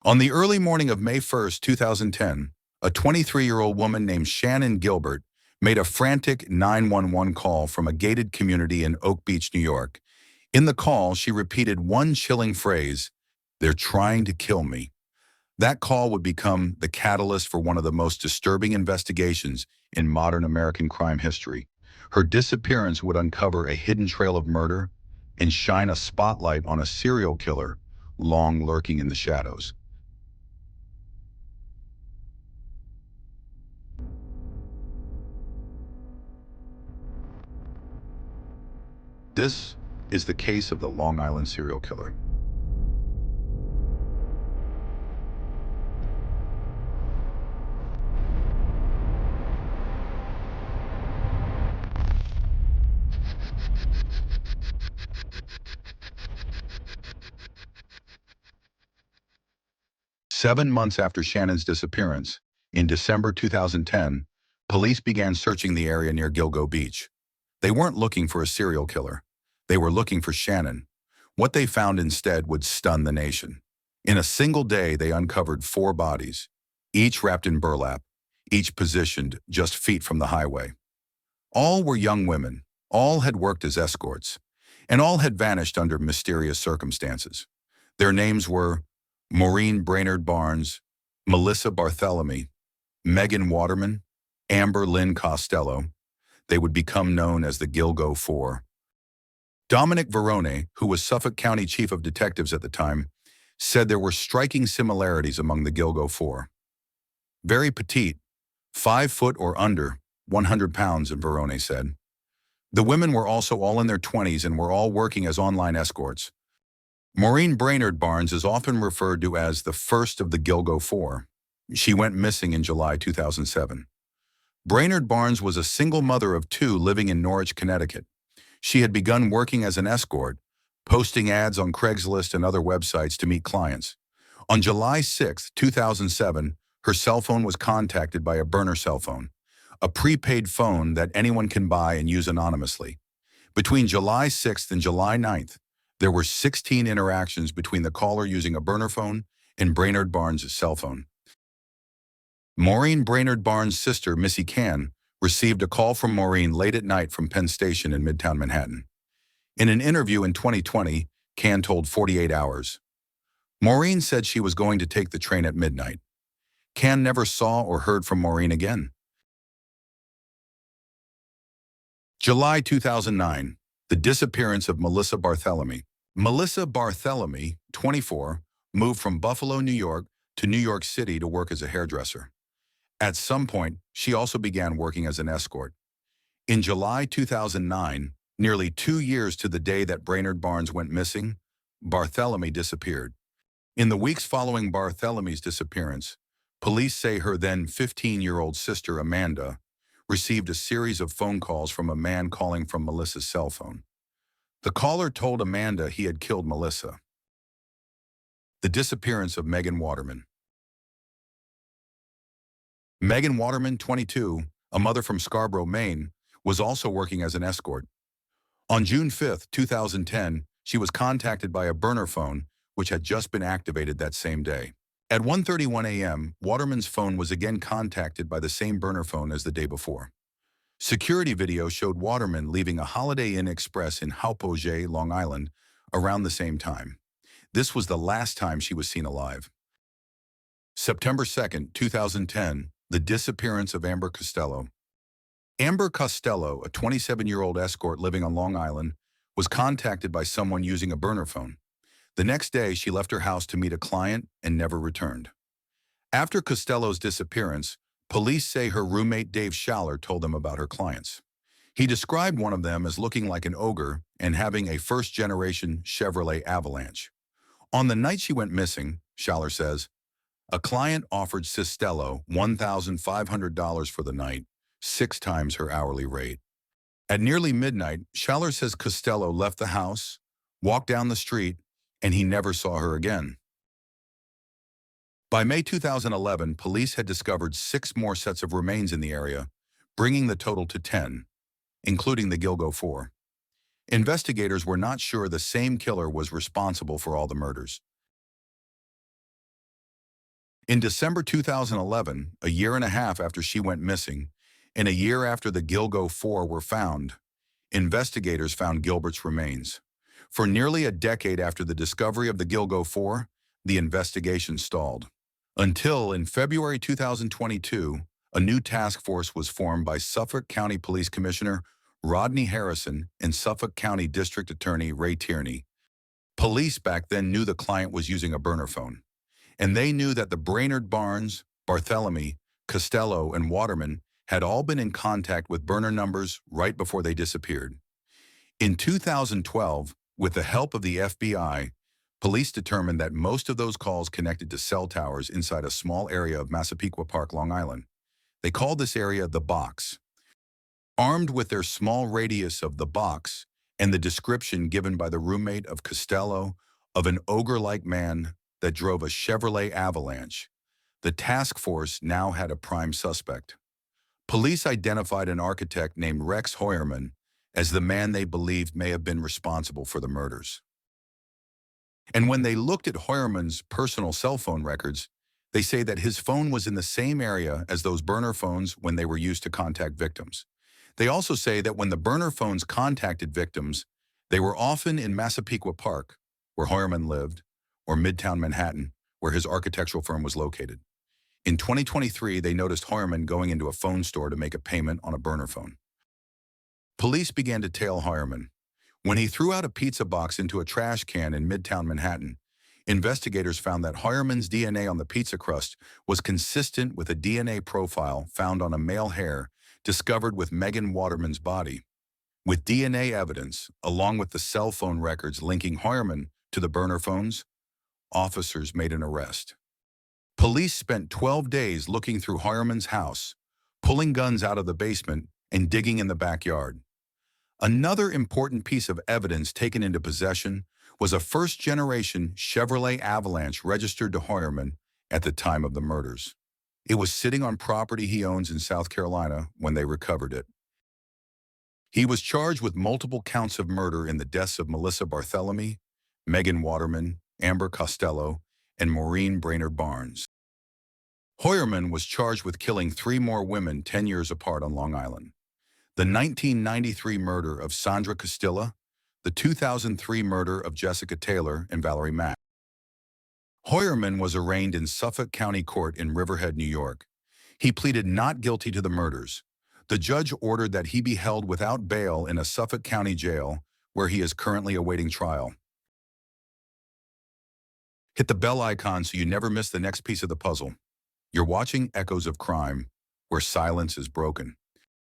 On the early morning of May 1st, 2010, a 23-year-old woman named Shannon Gilbert made a frantic 911 call from a gated community in Oak Beach, New York. In the call, she repeated one chilling phrase, "They're trying to kill me." That call would become the catalyst for one of the most disturbing investigations in modern American crime history. Her disappearance would uncover a hidden trail of murder and shine a spotlight on a serial killer long lurking in the shadows. This is the case of the Long Island serial killer. 7 months after Shannon's disappearance, in December 2010, police began searching the area near Gilgo Beach. They weren't looking for a serial killer. They were looking for Shannon. What they found instead would stun the nation. In a single day, they uncovered 4 bodies, each wrapped in burlap, each positioned just feet from the highway. All were young women, all had worked as escorts, and all had vanished under mysterious circumstances. Their names were Maureen Brainerd Barnes, Melissa Barthelemy, Megan Waterman, Amber Lynn Costello. They would become known as the Gilgo Four. Dominic Verone, who was Suffolk County Chief of Detectives at the time, said there were striking similarities among the Gilgo Four. Very petite, 5 foot or under, 100 pounds, Verone said. The women were also all in their 20s and were all working as online escorts. Maureen Brainerd Barnes is often referred to as the first of the Gilgo Four. She went missing in July 2007. Brainerd Barnes was a single mother of 2 living in Norwich, Connecticut. She had begun working as an escort, posting ads on Craigslist and other websites to meet clients. On July 6, 2007, her cell phone was contacted by a burner cell phone, a prepaid phone that anyone can buy and use anonymously. Between July 6th and July 9th, there were 16 interactions between the caller using a burner phone and Brainerd Barnes' cell phone. Maureen Brainerd Barnes' sister, Missy Cann, received a call from Maureen late at night from Penn Station in Midtown Manhattan. In an interview in 2020, Cann told 48 Hours. Maureen said she was going to take the train at midnight. Cann never saw or heard from Maureen again. July 2009, the disappearance of Melissa Barthelemy. Melissa Barthelemy, 24, moved from Buffalo, New York to New York City to work as a hairdresser. At some point, she also began working as an escort. In July 2009, nearly 2 years to the day that Brainerd Barnes went missing, Barthelemy disappeared. In the weeks following Barthelemy's disappearance, police say her then 15-year-old sister, Amanda, received a series of phone calls from a man calling from Melissa's cell phone. The caller told Amanda he had killed Melissa. The disappearance of Megan Waterman. Megan Waterman, 22, a mother from Scarborough, Maine, was also working as an escort. On June 5, 2010, she was contacted by a burner phone, which had just been activated that same day. At 1:31 a.m., Waterman's phone was again contacted by the same burner phone as the day before. Security video showed Waterman leaving a Holiday Inn Express in Hauppauge, Long Island, around the same time. This was the last time she was seen alive. September 2, 2010, the disappearance of Amber Costello. Amber Costello, a 27-year-old escort living on Long Island, was contacted by someone using a burner phone. The next day, she left her house to meet a client and never returned. After Costello's disappearance, police say her roommate Dave Schaller told them about her clients. He described one of them as looking like an ogre and having a first-generation Chevrolet Avalanche. On the night she went missing, Schaller says, a client offered Costello $1,500 for the night, 6 times her hourly rate. At nearly midnight, Schaller says Costello left the house, walked down the street, and he never saw her again. By May 2011, police had discovered 6 more sets of remains in the area, bringing the total to 10, including the Gilgo Four. Investigators were not sure the same killer was responsible for all the murders. In December 2011, a year and a half after she went missing, and a year after the Gilgo Four were found, investigators found Gilbert's remains. For nearly a decade after the discovery of the Gilgo Four, the investigation stalled. Until in February 2022, a new task force was formed by Suffolk County Police Commissioner Rodney Harrison and Suffolk County District Attorney Ray Tierney. Police back then knew the client was using a burner phone, and they knew that the Brainerd Barnes, Barthélemy, Costello, and Waterman had all been in contact with burner numbers right before they disappeared. In 2012, with the help of the FBI, police determined that most of those calls connected to cell towers inside a small area of Massapequa Park, Long Island. They called this area the box. Armed with their small radius of the box and the description given by the roommate of Costello of an ogre-like man that drove a Chevrolet Avalanche, the task force now had a prime suspect. Police identified an architect named Rex Heuermann as the man they believed may have been responsible for the murders. And when they looked at Heuermann's personal cell phone records, they say that his phone was in the same area as those burner phones when they were used to contact victims. They also say that when the burner phones contacted victims, they were often in Massapequa Park, where Heuermann lived, or Midtown Manhattan, where his architectural firm was located. In 2023, they noticed Heuermann going into a phone store to make a payment on a burner phone. Police began to tail Heuermann. When he threw out a pizza box into a trash can in Midtown Manhattan, investigators found that Heuermann's DNA on the pizza crust was consistent with a DNA profile found on a male hair discovered with Megan Waterman's body. With DNA evidence, along with the cell phone records linking Heuermann to the burner phones, officers made an arrest. Police spent 12 days looking through Heuermann's house, pulling guns out of the basement and digging in the backyard. Another important piece of evidence taken into possession was a first-generation Chevrolet Avalanche registered to Heuermann at the time of the murders. It was sitting on property he owns in South Carolina when they recovered it. He was charged with multiple counts of murder in the deaths of Melissa Barthélemy, Megan Waterman, Amber Costello, and Maureen Brainerd Barnes. Heuermann was charged with killing 3 more women 10 years apart on Long Island. The 1993 murder of Sandra Castilla, the 2003 murder of Jessica Taylor and Valerie Mack. Heuermann was arraigned in Suffolk County Court in Riverhead, New York. He pleaded not guilty to the murders. The judge ordered that he be held without bail in a Suffolk County jail where he is currently awaiting trial. Hit the bell icon so you never miss the next piece of the puzzle. You're watching Echoes of Crime, where silence is broken.